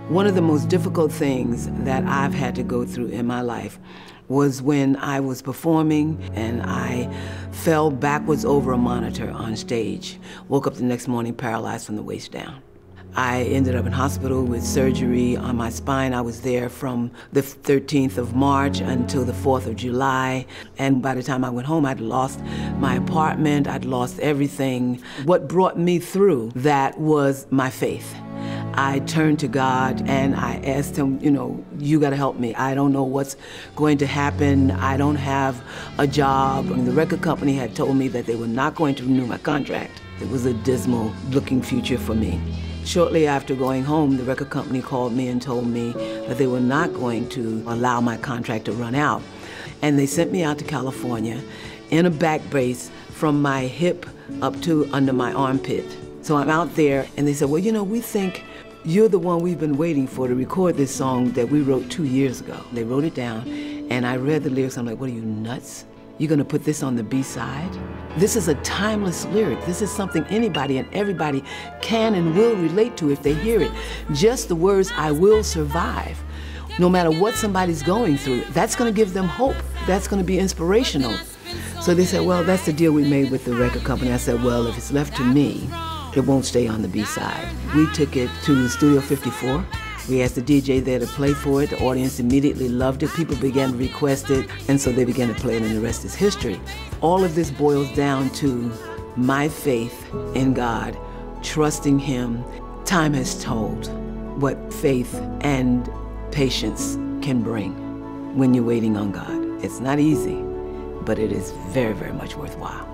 One of the most difficult things that I've had to go through in my life was when I was performing and I fell backwards over a monitor on stage. Woke up the next morning paralyzed from the waist down. I ended up in hospital with surgery on my spine. I was there from the 13th of March until the 4th of July. And by the time I went home, I'd lost my apartment, I'd lost everything. What brought me through that was my faith. I turned to God and I asked him, you gotta help me. I don't know what's going to happen. I don't have a job. The record company had told me that they were not going to renew my contract. It was a dismal looking future for me. Shortly after going home, the record company called me and told me that they were not going to allow my contract to run out. And they sent me out to California in a back brace from my hip up to under my armpit. So I'm out there and they said, well, we think you're the one we've been waiting for to record this song that we wrote 2 years ago. They wrote it down and I read the lyrics. I'm like, what are you, nuts? You're gonna put this on the B-side? This is a timeless lyric. This is something anybody and everybody can and will relate to if they hear it. Just the words, I will survive. No matter what somebody's going through, that's gonna give them hope. That's gonna be inspirational. So they said, well, that's the deal we made with the record company. I said, well, if it's left to me, it won't stay on the B-side. We took it to Studio 54. We asked the DJ there to play for it. The audience immediately loved it. People began to request it, and so they began to play it, and the rest is history. All of this boils down to my faith in God, trusting Him. Time has told what faith and patience can bring when you're waiting on God. It's not easy, but it is very, very much worthwhile.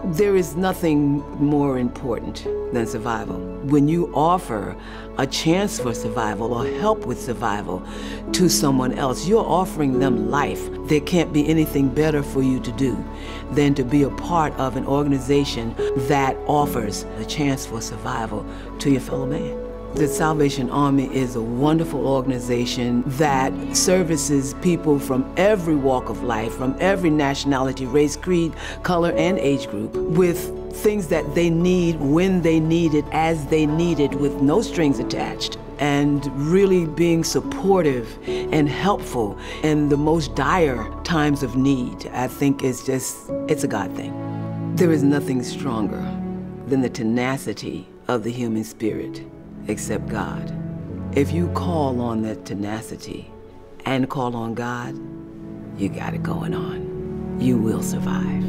There is nothing more important than survival. When you offer a chance for survival or help with survival to someone else, you're offering them life. There can't be anything better for you to do than to be a part of an organization that offers a chance for survival to your fellow man. The Salvation Army is a wonderful organization that services people from every walk of life, from every nationality, race, creed, color, and age group with things that they need when they need it, as they need it, with no strings attached. And really being supportive and helpful in the most dire times of need, I think it's a God thing. There is nothing stronger than the tenacity of the human spirit except God. If you call on that tenacity and call on God, you got it going on. You will survive.